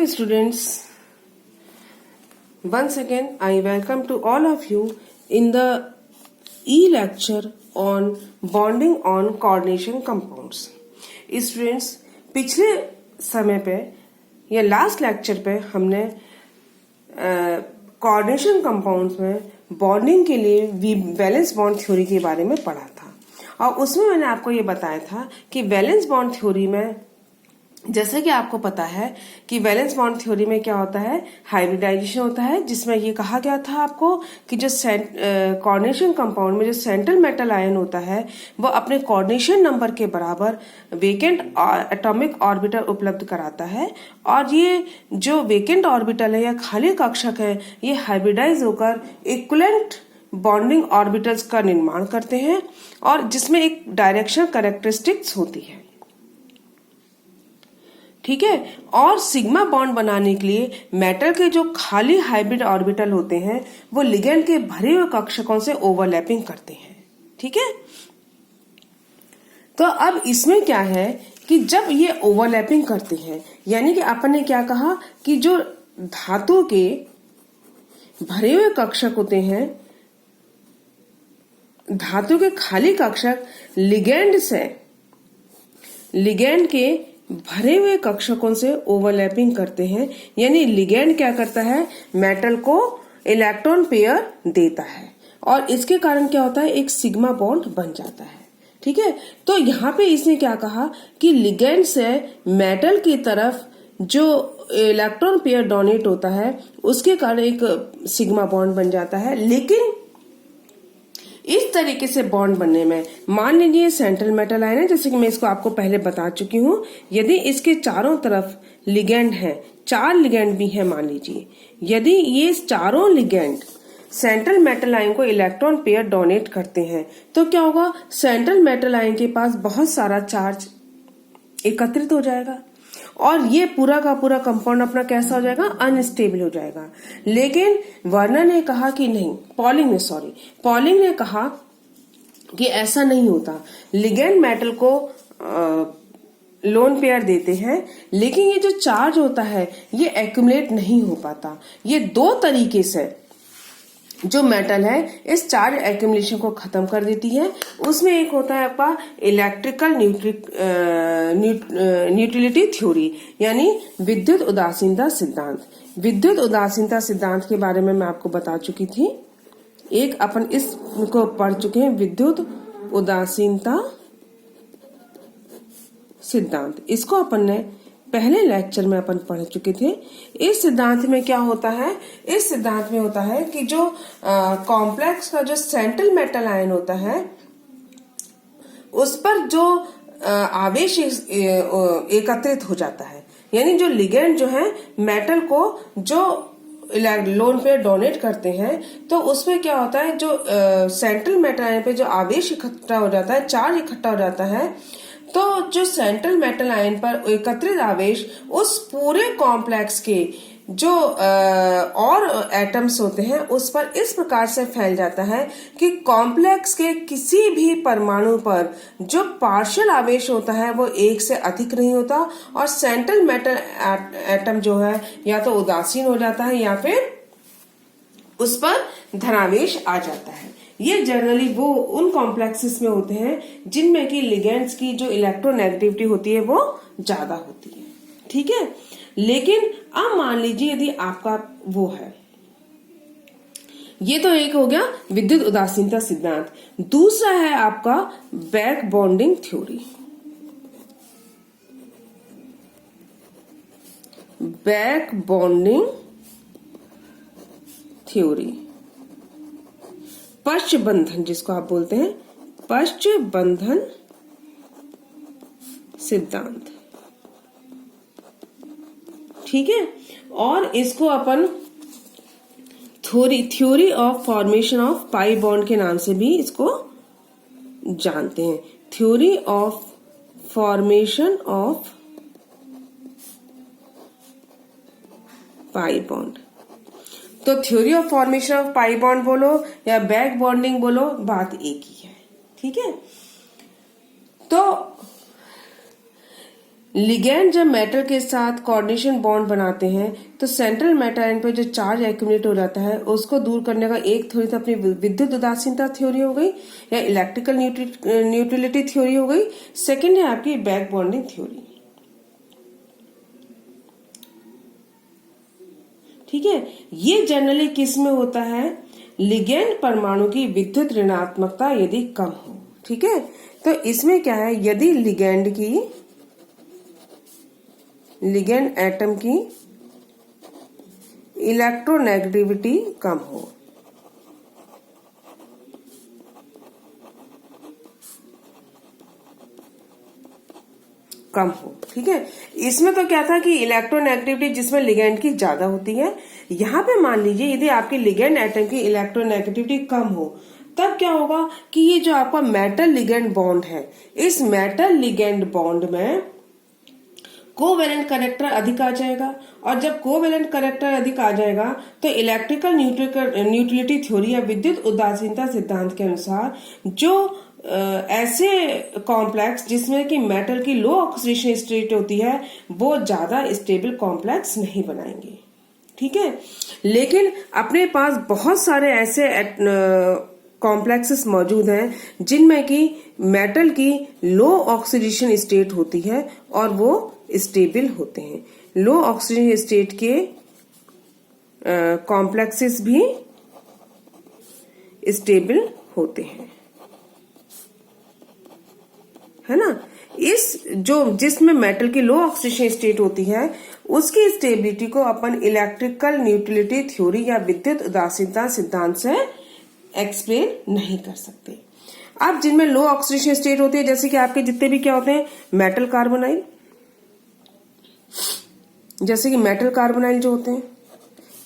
Hello students, once again I welcome to all of you in the e-lecture on bonding on coordination compounds. Students, पिछले समय पे या last lecture पे हमने coordination compounds में bonding के लिए वैलेंस बॉन्ड थ्योरी के बारे में पढ़ा था और उसमें मैंने आपको ये बताया था कि वैलेंस बॉन्ड थ्योरी में जैसे कि आपको पता है कि वैलेंस बॉन्ड थ्योरी में क्या होता है, हाइब्रिडाइजेशन होता है, जिसमें ये कहा गया था आपको कि जो कोऑर्डिनेशन कंपाउंड में जो सेंट्रल मेटल आयन होता है वो अपने कोऑर्डिनेशन नंबर के बराबर वेकेंट एटॉमिक ऑर्बिटल उपलब्ध कराता है और ये जो वेकेंट ऑर्बिटल है या खाली कक्षक है ये हाइब्रिडाइज होकर इक्विवेलेंट बॉन्डिंग ऑर्बिटल्स का निर्माण करते हैं और जिसमें एक डायरेक्शन कैरेक्टरिस्टिक्स होती है। ठीक है, और सिग्मा बॉन्ड बनाने के लिए मेटल के जो खाली हाइब्रिड ऑर्बिटल होते हैं वो लिगेंड के भरे हुए कक्षकों से ओवरलैपिंग करते हैं। ठीक है, तो अब इसमें क्या है कि जब ये ओवरलैपिंग करते हैं यानी कि अपन ने क्या कहा कि जो धातु के भरे हुए कक्षक होते हैं, धातु के खाली कक्षक लिगेंड के भरे हुए कक्षकों से ओवरलैपिंग करते हैं, यानी लिगेंड क्या करता है, मेटल को इलेक्ट्रॉन पेयर देता है और इसके कारण क्या होता है, एक सिग्मा बॉन्ड बन जाता है। ठीक है, तो यहाँ पे इसने क्या कहा कि लिगेंड से मेटल की तरफ जो इलेक्ट्रॉन पेयर डोनेट होता है उसके कारण एक सिग्मा बॉन्ड बन जाता है। लेकिन इस तरीके से बॉन्ड बनने में मान लीजिए सेंट्रल मेटल आयन है, जैसे कि मैं इसको आपको पहले बता चुकी हूँ, यदि इसके चारों तरफ लिगेंड है, 4 लिगेंड भी है मान लीजिए, यदि ये चारों लिगेंड सेंट्रल मेटल आयन को इलेक्ट्रॉन पेयर डोनेट करते हैं तो क्या होगा, सेंट्रल मेटल आयन के पास बहुत सारा चार्ज एकत्रित हो जाएगा और ये पूरा का पूरा कंपाउंड अपना कैसा हो जाएगा, अनस्टेबल हो जाएगा। लेकिन वर्नर ने कहा कि नहीं, पॉलिंग ने कहा कि ऐसा नहीं होता, लिगेंड मेटल को लोन पेयर देते हैं लेकिन ये जो चार्ज होता है ये एक्यूमुलेट नहीं हो पाता। ये 2 तरीके से जो मेटल है इस चार्ज एक्यूमुलेशन को खत्म कर देती है। उसमें एक होता है आपका इलेक्ट्रिकल न्यूट्रलिटी थ्योरी यानी विद्युत उदासीनता सिद्धांत। विद्युत उदासीनता सिद्धांत के बारे में मैं आपको बता चुकी थी, एक अपन इसको पढ़ चुके हैं, विद्युत उदासीनता सिद्धांत। इसको अपन ने पहले लेक्चर में अपन पढ़ चुके थे। इस सिद्धांत में क्या होता है, इस सिद्धांत में होता है कि जो कॉम्प्लेक्स का जो सेंट्रल मेटल आयन होता है उस पर जो आवेश एकत्रित हो जाता है, यानी जो लिगेंड जो है मेटल को जो लोन पे डोनेट करते हैं तो उसमें क्या होता है, जो सेंट्रल मेटल आयन पे जो आवेश इकट्ठा हो जाता है, चार्ज इकट्ठा हो जाता है, तो जो सेंट्रल मेटल आयन पर एकत्रित आवेश उस पूरे कॉम्प्लेक्स के जो और एटम्स होते हैं उस पर इस प्रकार से फैल जाता है कि कॉम्प्लेक्स के किसी भी परमाणु पर जो पार्शियल आवेश होता है वो 1 से अधिक नहीं होता और सेंट्रल मेटल एटम जो है या तो उदासीन हो जाता है या फिर उस पर धनावेश आ जाता है। ये जनरली वो उन कॉम्प्लेक्सेस में होते हैं जिनमें कि लिगेंड्स की जो इलेक्ट्रोनेगेटिविटी होती है वो ज्यादा होती है। ठीक है, लेकिन अब मान लीजिए यदि आपका वो है, ये तो एक हो गया विद्युत उदासीनता सिद्धांत। दूसरा है आपका back bonding theory. Back bonding theory, पश्च बंधन जिसको आप बोलते हैं, पश्च बंधन सिद्धांत। ठीक है, और इसको अपन theory of formation of pi bond के नाम से भी इसको जानते हैं, theory of formation of pi bond. तो theory of formation of pi bond बोलो या बैक बॉन्डिंग बोलो, बात एक ही है। ठीक है, तो लिगैंड जब मेटल के साथ कोऑर्डिनेशन बॉन्ड बनाते हैं तो सेंट्रल मेटल आयन पर जो चार्ज एक्यूमुलेट हो जाता है उसको दूर करने का एक थ्योरी तो अपनी विद्युत उदासीनता थ्योरी हो गई या इलेक्ट्रिकल न्यूट्रलिटी थ्योरी हो गई। सेकंड है आपकी बैक बॉन्डिंग थ्योरी। ठीक है, ये जनरली किस में होता है? लिगैंड परमाणु की विद्युत ऋणात्मकता यदि कम हो। ठीक है, तो इसमें क्या है, यदि लिगैंड एटम की इलेक्ट्रोनेगेटिविटी कम हो। ठीक है, इसमें तो क्या था कि इलेक्ट्रोनेगेटिविटी जिसमें लिगैंड की ज्यादा होती है। यहां पे मान लीजिए यदि आपकी लिगैंड एटम की इलेक्ट्रोनेगेटिविटी कम हो, तब क्या होगा कि ये जो आपका मेटल लिगैंड बॉन्ड है, इस मेटल लिगैंड बॉन्ड में कोवेलेंट करेक्टर अधिक आ जाएगा, और जब कोवेलेंट करेक्टर अधिक आ जाएगा तो इलेक्ट्रिकल न्यूट्रलिटी थ्योरी या विद्युत उदासीनता सिद्धांत के अनुसार जो ऐसे कॉम्प्लेक्स जिसमें कि मेटल की लो ऑक्सीडेशन स्टेट होती है वो ज्यादा स्टेबल कॉम्प्लेक्स नहीं बनाएंगे। ठीक है, लेकिन अपने पास बहुत सारे ऐसे कॉम्प्लेक्सेस मौजूद हैं जिनमें कि मेटल की लो ऑक्सीडेशन स्टेट होती है और वो स्टेबल होते हैं। लो ऑक्सीजन स्टेट के कॉम्प्लेक्सेस भी स्टेबल होते हैं, है ना। जिसमें मेटल की लो ऑक्सीडेशन स्टेट होती है उसकी स्टेबिलिटी को अपन इलेक्ट्रिकल न्यूट्रलिटी थ्योरी या विद्युत उदासीनता सिद्धांत से एक्सप्लेन नहीं कर सकते। अब जिनमें लो ऑक्सीडेशन स्टेट होती है, जैसे कि आपके जितने भी क्या होते हैं मेटल कार्बोनाइल, जैसे कि मेटल कार्बोनाइल जो होते हैं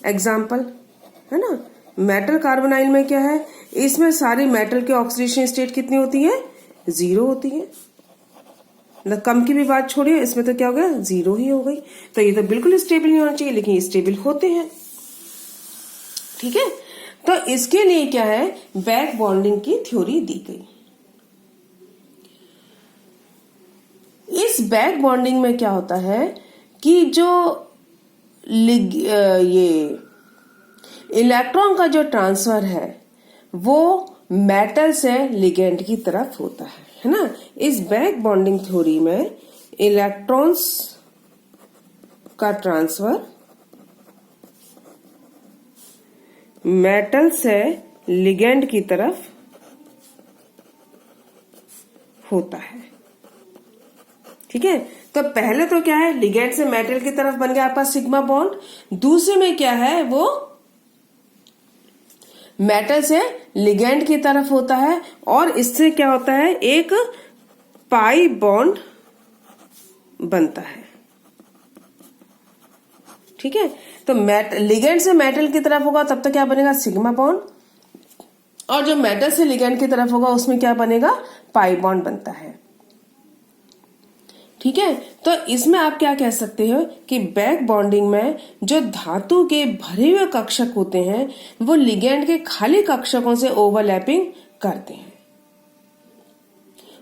एग्जाम्पल, है ना। मेटल कार्बोनाइल में क्या है, इसमें सारी मेटल की ऑक्सीडेशन स्टेट कितनी होती है? 0 होती है। मतलब कम की भी बात छोड़िए, इसमें तो क्या हो गया, 0 ही हो गई। तो ये तो बिल्कुल स्टेबल नहीं होना चाहिए, लेकिन स्टेबल होते हैं। ठीक है, तो इसके लिए क्या है, बैक बॉन्डिंग की थ्योरी दी गई। इस बैक बॉन्डिंग में क्या होता है कि जो ये इलेक्ट्रॉन का जो ट्रांसफर है वो मेटल से लिगेंड की तरफ होता है ना। इस बैक बॉन्डिंग थ्योरी में इलेक्ट्रॉन्स का ट्रांसफर मेटल से लिगेंड की तरफ होता है। ठीक है, तो पहले तो क्या है, लिगेंड से मेटल की तरफ बन गया आपका सिग्मा बॉन्ड। दूसरे में क्या है, वो मेटल से लिगेंड की तरफ होता है और इससे क्या होता है, एक पाई बॉन्ड बनता है। ठीक है, तो लिगेंड से मेटल की तरफ होगा तब तो क्या बनेगा, सिग्मा बॉन्ड, और जो मेटल से लिगेंड की तरफ होगा उसमें क्या बनेगा, पाई बॉन्ड बनता है। ठीक है, तो इसमें आप क्या कह सकते हो कि बैक बॉन्डिंग में जो धातु के भरे हुए कक्षक होते हैं वो लिगेंड के खाली कक्षकों से ओवरलैपिंग करते हैं।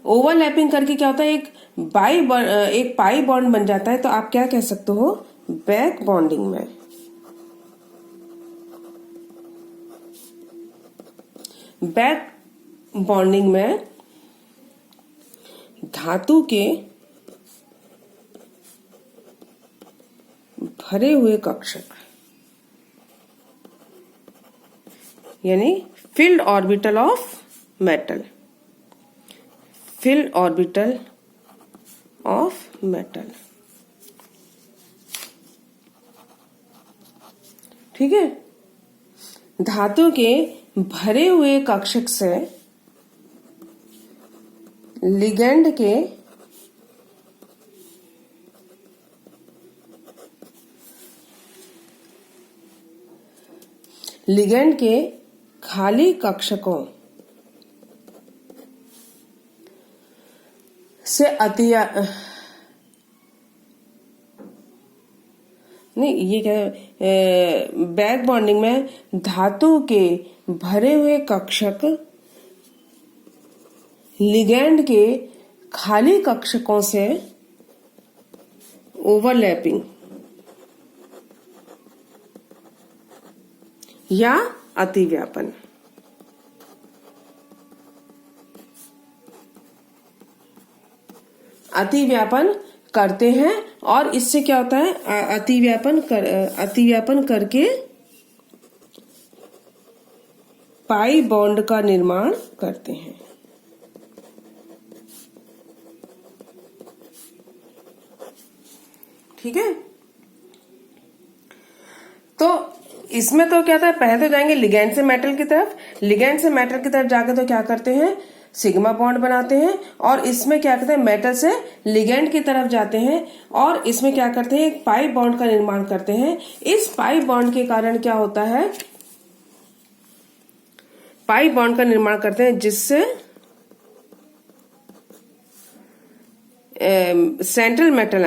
ओवरलैपिंग करके क्या होता है, एक पाई बॉन्ड बन जाता है। तो आप क्या कह सकते हो, बैक बॉन्डिंग में धातु के भरे हुए कक्षक यानी field orbital of metal, field orbital of metal. ठीक है, धातु के भरे हुए कक्षक से लिगेंड के खाली कक्षकों से नहीं, ये क्या है, बैक बॉन्डिंग में धातु के भरे हुए कक्षक लिगेंड के खाली कक्षकों से ओवरलैपिंग या अतिव्यापन। अतिव्यापन करते हैं और इससे क्या होता है, अतिव्यापन करके पाई बॉन्ड का निर्माण करते हैं। ठीक है, तो इसमें तो क्या था, पहले तो जाएंगे लिगैंड से मेटल की तरफ। लिगैंड से मेटल की तरफ जाके तो क्या करते हैं, सिग्मा बॉन्ड बनाते हैं। और इसमें क्या करते हैं, मेटल से लिगैंड की तरफ जाते हैं और इसमें क्या करते हैं, एक पाई बॉन्ड का निर्माण करते हैं। इस पाई बॉन्ड के कारण क्या होता है, पाई बॉन्ड का निर्माण करते हैं जिससे सेंट्रल मेटल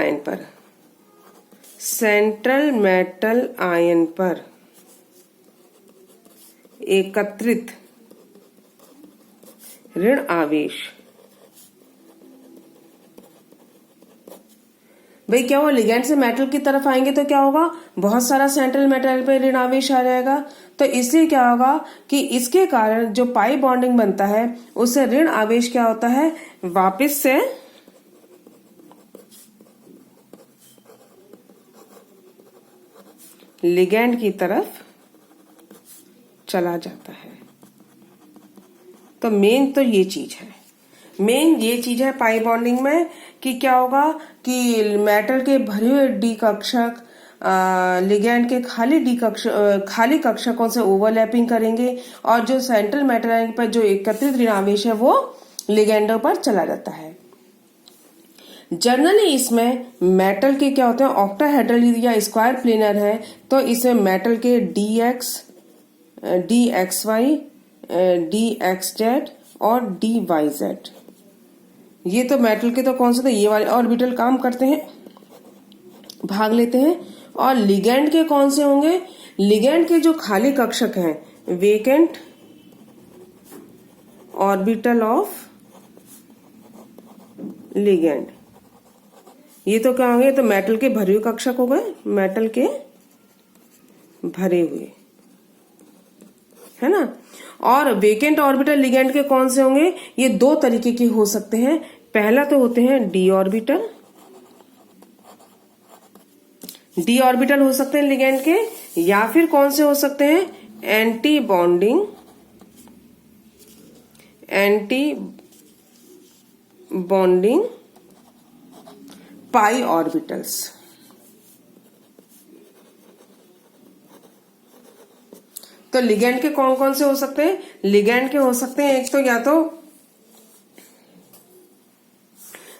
आयन पर एकत्रित ऋण आवेश, भाई क्या हुआ, लिगैंड से मेटल की तरफ आएंगे तो क्या होगा, बहुत सारा सेंट्रल मेटल पे ऋण आवेश आ जाएगा। तो इसलिए क्या होगा कि इसके कारण जो पाई बॉन्डिंग बनता है उससे ऋण आवेश क्या होता है, वापस से लिगैंड की तरफ चला जाता है। तो मेन तो ये चीज है, पाई बॉन्डिंग में कि क्या होगा कि मेटल के भरे हुए डी कक्षक लिगैंड के खाली कक्षकों से ओवरलैपिंग करेंगे और जो सेंट्रल मेटल पर जो एकत्रित ऋण आवेश है वो लिगैंडों पर चला जाता है। जनरली इसमें मेटल के क्या होते हैं, ऑक्टाहेड्रल या स्क्वायर प्लेनर है, तो इसमें मेटल के dx, dxy, dxz और dyz, ये तो मेटल के तो कौन से थे, ये वाले ऑर्बिटल काम करते हैं, भाग लेते हैं। और लिगैंड के कौन से होंगे, लिगैंड के जो खाली कक्षक हैं, वेकेंट ऑर्बिटल ऑफ लिगैंड, ये तो क्या होंगे, तो मेटल के भरे हुए कक्षक हो गए, मेटल के भरे हुए, है ना। और वेकेंट ऑर्बिटल लिगैंड के कौन से होंगे, ये दो तरीके के हो सकते हैं। पहला तो होते हैं डी ऑर्बिटल हो सकते हैं लिगैंड के, या फिर कौन से हो सकते हैं, एंटी बॉन्डिंग पाई ऑर्बिटल्स। तो लिगैंड के कौन कौन से हो सकते हैं, लिगैंड के हो सकते हैं एक तो या तो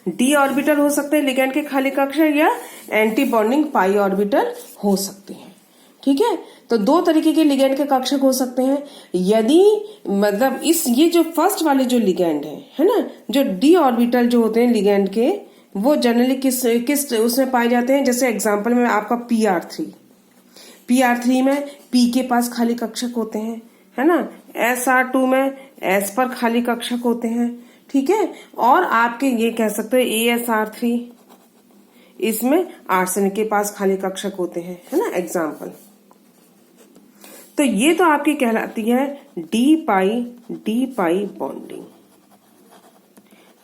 डी ऑर्बिटल हो सकते हैं लिगैंड के खाली कक्षक, या एंटी बॉन्डिंग पाई ऑर्बिटल हो सकते हैं। ठीक है, तो दो तरीके के लिगैंड के कक्षक हो सकते हैं। यदि मतलब ये जो फर्स्ट वाले जो लिगैंड है ना, जो डी ऑर्बिटल जो होते हैं लिगैंड के, वो जनरली किस उसमें पाए जाते हैं, जैसे एग्जांपल में आपका PR3 में P के पास खाली कक्षक होते हैं, है ना। SR2 में S पर खाली कक्षक होते हैं, ठीक है। और आपके ये कह सकते हो ASR3, इसमें आर्सेनिक के पास खाली कक्षक होते हैं, है ना, एग्जाम्पल। तो ये तो आपकी कहलाती है D pi bonding.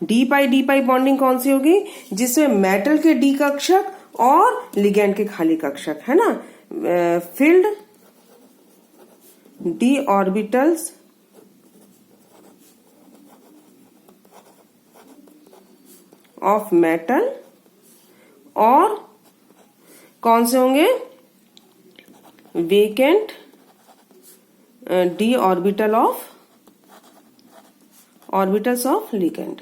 D pi bonding कौन सी होगी, जिसमें मेटल के डी कक्षक और लिगैंड के खाली कक्षक, है ना, field D orbitals of metal, और कौन से होंगे, vacant D orbitals of ligand.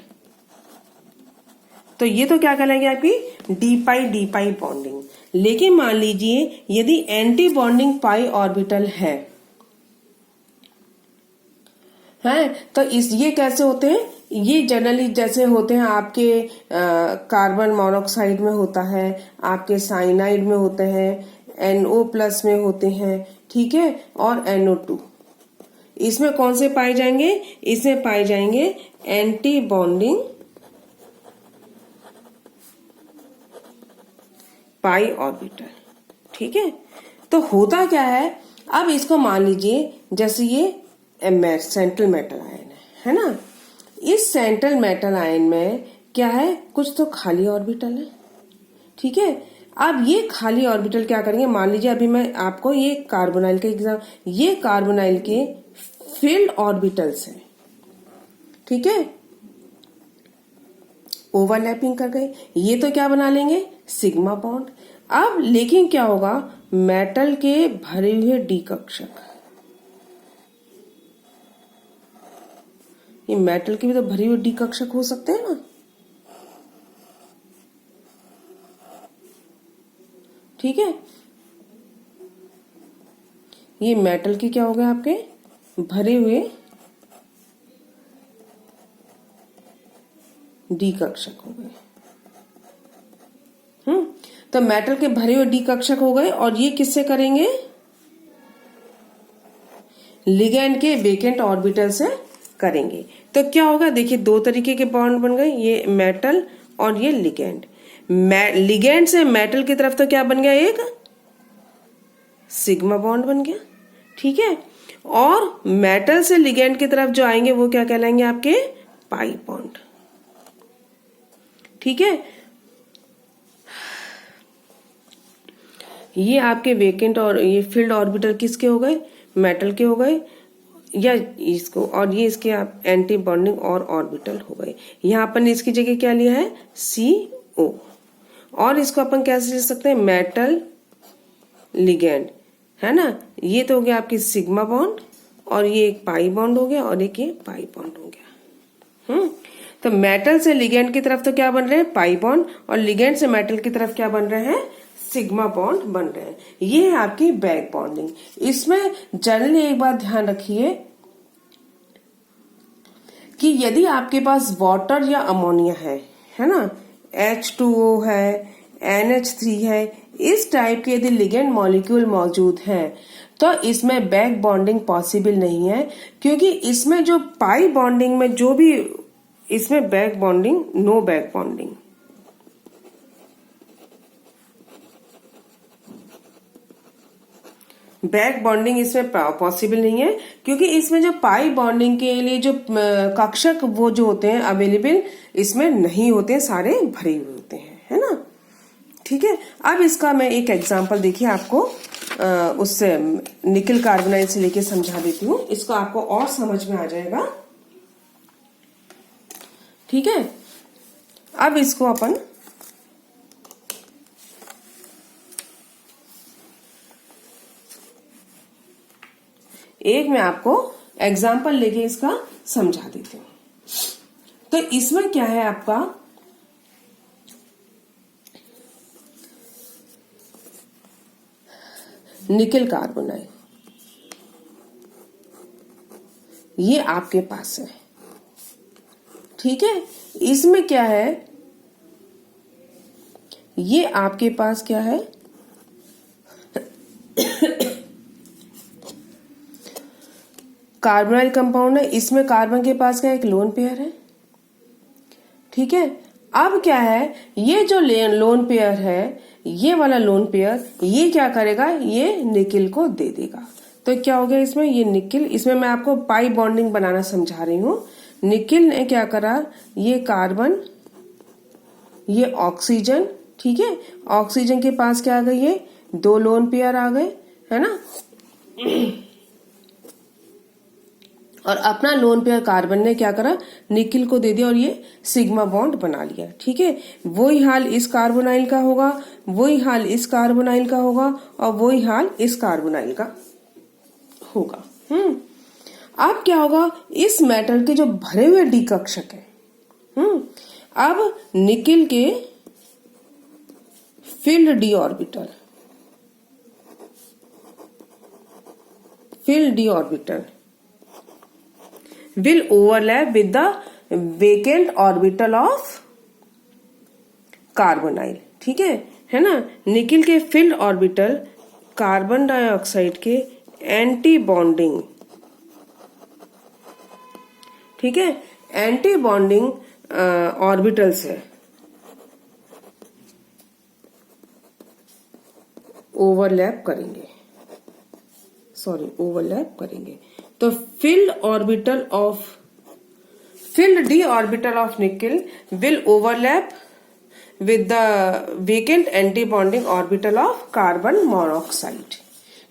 तो ये तो क्या कहलाएगी आपकी डी पाई बॉन्डिंग। लेकिन मान लीजिए यदि एंटी बॉन्डिंग पाई ऑर्बिटल है तो ये कैसे होते हैं, ये जनरली जैसे होते हैं आपके कार्बन मोनोऑक्साइड में होता है, आपके साइनाइड में होते हैं, NO+ में होते हैं, ठीक है, और NO2। इसमें कौन से पाए जाएंगे, इसमें पाए जाएंगे पाई ऑर्बिटल। ठीक है, तो होता क्या है, अब इसको मान लीजिए जैसे ये सेंट्रल मेटल आयन है ना। इस सेंट्रल मेटल आयन में क्या है, कुछ तो खाली ऑर्बिटल है। ठीक है, अब ये खाली ऑर्बिटल क्या करेंगे, मान लीजिए अभी मैं आपको ये कार्बोनाइल के एग्जाम, ये कार्बोनाइल के फील्ड ऑर्बिटल्स हैं। ठीक है, ओवरलैपिंग कर गए, ये तो क्या बना लेंगे, सिग्मा बॉन्ड। अब लेकिन क्या होगा, मेटल के भरे हुए डी कक्षक, ये मेटल के भी तो भरे हुए डी कक्षक हो सकते हैं ना। ठीक है, ये मेटल के क्या हो गए, आपके भरे हुए डी कक्षक हो गए। तो मेटल के भरे हुए डी कक्षक हो गए, और ये किससे करेंगे, लिगैंड के वेकेंट ऑर्बिटल से करेंगे। तो क्या होगा, देखिए दो तरीके के बॉन्ड बन गए, ये मेटल और ये लिगैंड। लिगैंड से मेटल की तरफ तो क्या बन गया, एक सिग्मा बॉन्ड बन गया। ठीक है, और मेटल से लिगैंड की तरफ जो आएंगे वो क्या कहलाएंगे, आपके पाई बॉन्ड। ठीक है, ये आपके वेकेंट और ये फील्ड ऑर्बिटल किसके हो गए, मेटल के हो गए, या इसको, और ये इसके आप एंटी बॉन्डिंग और ऑर्बिटल हो गए। यहाँ अपन ने इसकी जगह क्या लिया है, CO, और इसको अपन कैसे लिख सकते हैं, मेटल लिगैंड, है ना। ये तो हो गया आपकी सिग्मा बॉन्ड, और ये एक पाई बॉन्ड हो गया, और एक ये पाई बॉन्ड हो गया। तो मेटल से लिगैंड की तरफ तो क्या बन रहे हैं, पाई बॉन्ड, और लिगैंड से मेटल की तरफ क्या बन रहे हैं, सिग्मा बॉन्ड बन रहे हैं। ये है आपकी बैक बॉन्डिंग। इसमें जनरली एक बात ध्यान रखिए कि यदि आपके पास वाटर या अमोनिया है ना, H2O है, NH3 है, इस टाइप के यदि लिगेंड मॉलिक्यूल मौजूद हैं, तो इसमें बैक बॉन्डिंग पॉसिबल नहीं है, क्योंकि इसमें जो पाई बॉन्डिंग में जो भी, इसमें back bonding, no back bonding. Back bonding इसमें पॉसिबल नहीं है, क्योंकि इसमें जो पाई बॉन्डिंग के लिए जो कक्षक वो जो होते हैं अवेलेबल, इसमें नहीं होते, सारे भरे हुए होते हैं, है ना। ठीक है, अब इसका मैं एक एग्जांपल देखिए आपको उससे निकल कार्बोनाइल से लेके समझा देती हूँ, इसको आपको और समझ में आ जाएगा। ठीक है, अब इसको अपन एक मैं आपको एग्जाम्पल लेके इसका समझा देती हूँ। तो इसमें क्या है आपका, निकल कार्बोनाइल, ये आपके पास है। ठीक है, इसमें क्या है, ये आपके पास क्या है, कार्बोनाइल कंपाउंड है। इसमें कार्बन के पास क्या, एक लोन पेयर है। ठीक है, अब क्या है, ये जो लोन पेयर है, ये वाला लोन पेयर, ये क्या करेगा, ये निकिल को दे देगा। तो क्या हो गया इसमें, ये निकिल, इसमें मैं आपको पाई बॉन्डिंग बनाना समझा रही हूं। निकिल ने क्या करा, ये कार्बन, ये ऑक्सीजन, ठीक है, ऑक्सीजन के पास क्या आ गई, ये दो लोन पेयर आ गए, है ना, और अपना लोन पेयर कार्बन ने क्या करा, निकिल को दे दिया, और ये सिग्मा बॉन्ड बना लिया। ठीक है, वही हाल इस कार्बोनाइल का होगा, वही हाल इस कार्बोनाइल का होगा, और वही हाल इस कार्बोनाइल का होगा। अब क्या होगा, इस मेटल के जो भरे हुए डी कक्षक है, अब निकिल के field D orbital, field D orbital will overlap with the vacant orbital of carbonyl। ठीक है ना। निकिल के फिल्ड ऑर्बिटल कार्बन डाइऑक्साइड के एंटी बॉन्डिंग, ठीक है, एंटी बॉन्डिंग ऑर्बिटल्स है। ओवरलैप करेंगे, ओवरलैप करेंगे। तो field d orbital of nickel will overlap with the vacant anti-bonding orbital of carbon monoxide।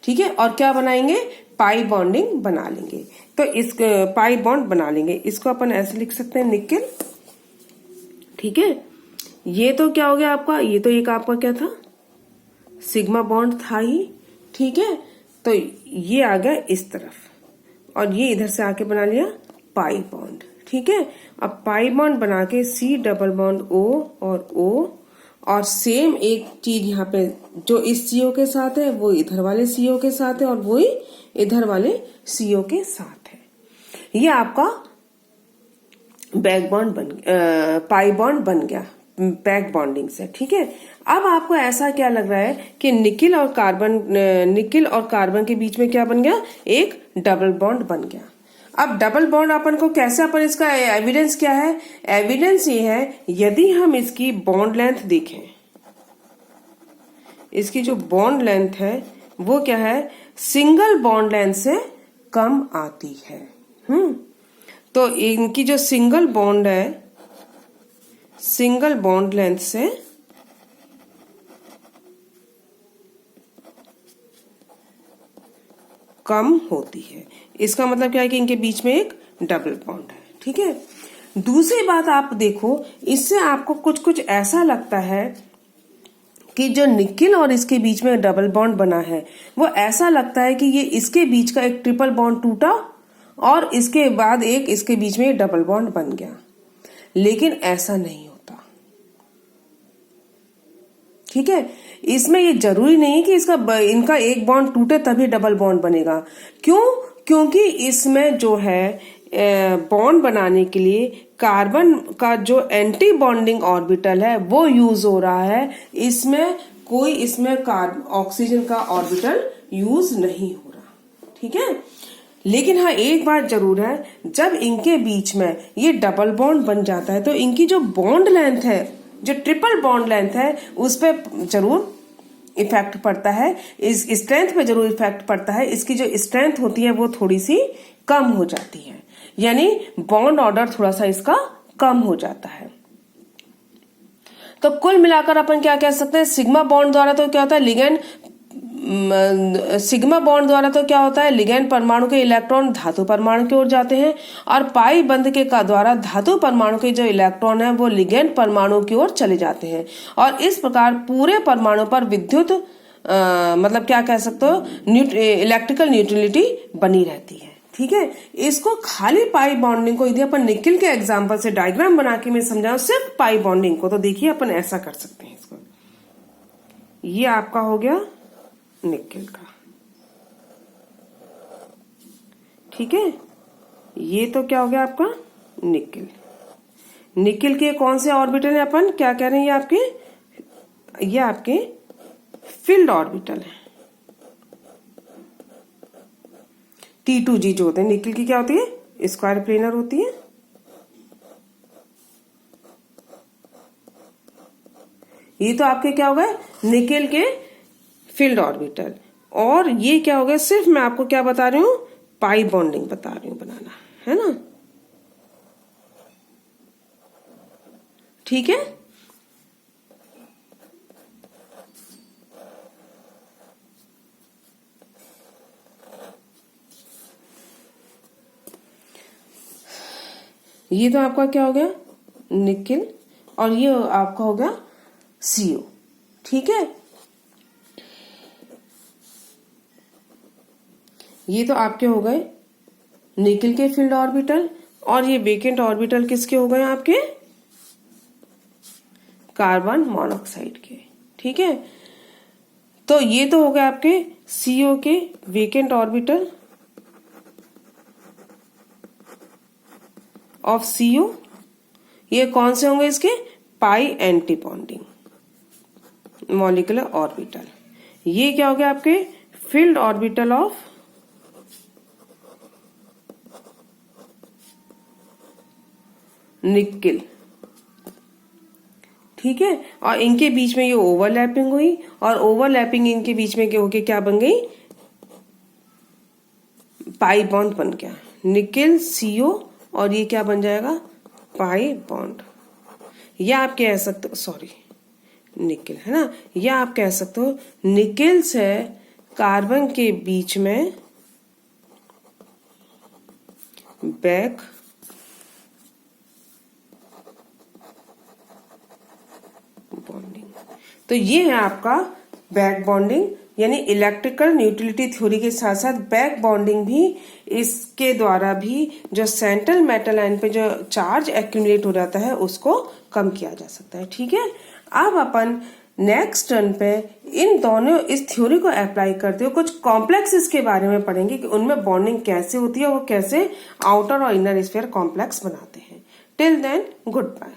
ठीक है, और क्या बनाएंगे, पाई बॉन्डिंग बना लेंगे। तो इस पाई बॉन्ड बना लेंगे, इसको अपन ऐसे लिख सकते हैं निकेल। ठीक है, ये तो क्या हो गया आपका, ये तो एक आपका क्या था, सिग्मा बॉन्ड था ही। ठीक है, तो ये आ गया इस तरफ और ये इधर से आके बना लिया पाई बॉन्ड। ठीक है, अब पाई बॉन्ड बना के C डबल बॉन्ड O और O, और सेम एक चीज यहाँ पे जो इस CO के साथ है वो इधर वाले CO के साथ है और वो ही इधर वाले CO के साथ है। ये आपका बैक बॉन्ड पाई बॉन्ड बन गया बैक बॉन्डिंग से। ठीक है, अब आपको ऐसा क्या लग रहा है कि निकिल और कार्बन के बीच में क्या बन गया, एक डबल बॉन्ड बन गया। अब डबल बॉन्ड अपन को कैसे, अपन इसका एविडेंस क्या है, एविडेंस ये है यदि हम इसकी बॉन्ड लेंथ देखें, इसकी जो बॉन्ड लेंथ है वो क्या है, सिंगल बॉन्ड लेंथ से कम आती है। तो इनकी जो सिंगल बॉन्ड है, सिंगल बॉन्ड लेंथ से कम होती है। इसका मतलब क्या है कि इनके बीच में एक डबल बॉन्ड है। ठीक है, दूसरी बात आप देखो, इससे आपको कुछ कुछ ऐसा लगता है कि जो निकिल और इसके बीच में डबल बॉन्ड बना है वो ऐसा लगता है कि ये इसके बीच का एक ट्रिपल बॉन्ड टूटा और इसके बाद एक इसके बीच में डबल बॉन्ड बन गया, लेकिन ऐसा नहीं होता। ठीक है, इसमें ये जरूरी नहीं कि इनका एक बॉन्ड टूटे तभी डबल बॉन्ड बनेगा। क्यों, क्योंकि इसमें जो है बॉन्ड बनाने के लिए कार्बन का जो एंटी बॉन्डिंग ऑर्बिटल है वो यूज हो रहा है, इसमें ऑक्सीजन का ऑर्बिटल यूज नहीं हो रहा। ठीक है, लेकिन हाँ एक बात जरूर है, जब इनके बीच में ये डबल बॉन्ड बन जाता है तो इनकी जो बॉन्ड लेंथ है, जो ट्रिपल बॉन्ड लेंथ है, उस पर जरूर इफेक्ट पड़ता है, इस स्ट्रेंथ पे जरूर इफेक्ट पड़ता है। इसकी जो स्ट्रेंथ होती है वो थोड़ी सी कम हो जाती है, यानी बॉन्ड ऑर्डर थोड़ा सा इसका कम हो जाता है। तो कुल मिलाकर अपन क्या कह सकते हैं, सिग्मा बॉन्ड द्वारा तो क्या होता है, सिग्मा बॉन्ड द्वारा तो क्या होता है, लिगेंड परमाणु के इलेक्ट्रॉन धातु परमाणु की ओर जाते हैं, और पाई बंध के का द्वारा धातु परमाणु के जो इलेक्ट्रॉन है वो लिगेंड परमाणु की ओर चले जाते हैं, और इस प्रकार पूरे परमाणु पर विद्युत मतलब क्या कह सकते हो, इलेक्ट्रिकल न्यूट्रलिटी बनी रहती है। ठीक है, इसको खाली पाई बॉन्डिंग को यदि अपन निकिल के एग्जाम्पल से डायग्राम बना के मैं समझाऊं सिर्फ पाई बॉन्डिंग को, तो देखिए अपन ऐसा कर सकते हैं इसको। ये आपका हो गया निकिल का। ठीक है, ये तो क्या हो गया आपका निकिल। निकिल के कौन से ऑर्बिटल है, अपन क्या कह रहे हैं, ये आपके फील्ड ऑर्बिटल है। T2G जो होते हैं निकिल की क्या होती है, स्क्वायर प्लेनर होती है। ये तो आपके क्या हो गए निकिल के फील्ड ऑर्बिटल, और ये क्या हो गया, सिर्फ मैं आपको क्या बता रही हूं, पाई बॉन्डिंग बता रही हूं बनाना, है ना। ठीक है, ये तो आपका क्या हो गया निकिल, और ये आपका हो गया CO। ठीक है, ये तो आपके हो गए निकिल के फील्ड ऑर्बिटल, और ये वेकेंट ऑर्बिटल किसके हो गए आपके, कार्बन मोनोऑक्साइड के। ठीक है, तो ये तो हो गए आपके CO के वेकेंट ऑर्बिटल ऑफ CO। ये कौन से होंगे इसके, पाई एंटी बॉन्डिंग मॉलिक्यूलर ऑर्बिटल। ये क्या हो गया आपके फील्ड ऑर्बिटल ऑफ निकिल। ठीक है, और इनके बीच में ये ओवरलैपिंग हुई और ओवरलैपिंग इनके बीच में होके क्या बन गई, पाई बॉन्ड बन गया, निकेल CO और ये क्या बन जाएगा, पाई बॉन्ड। या आप कह सकते हो, सॉरी निकेल है ना, या आप कह सकते हो निकेल से कार्बन के बीच में बैक बॉन्डिंग। तो ये है आपका बैक बॉन्डिंग, यानी इलेक्ट्रिकल न्यूट्रलिटी थ्योरी के साथ साथ बैक बॉन्डिंग भी, इसके द्वारा भी जो सेंट्रल मेटल आयन पे जो चार्ज एक्यूमुलेट हो जाता है उसको कम किया जा सकता है। ठीक है, अब अपन नेक्स्ट टर्न पे इन दोनों इस थ्योरी को अप्लाई करते हुए कुछ कॉम्प्लेक्सेस के बारे में पढ़ेंगे कि उनमें बॉन्डिंग कैसे होती है, वो कैसे आउटर और इनर स्फीयर कॉम्प्लेक्स बनाते हैं। Till then good bye.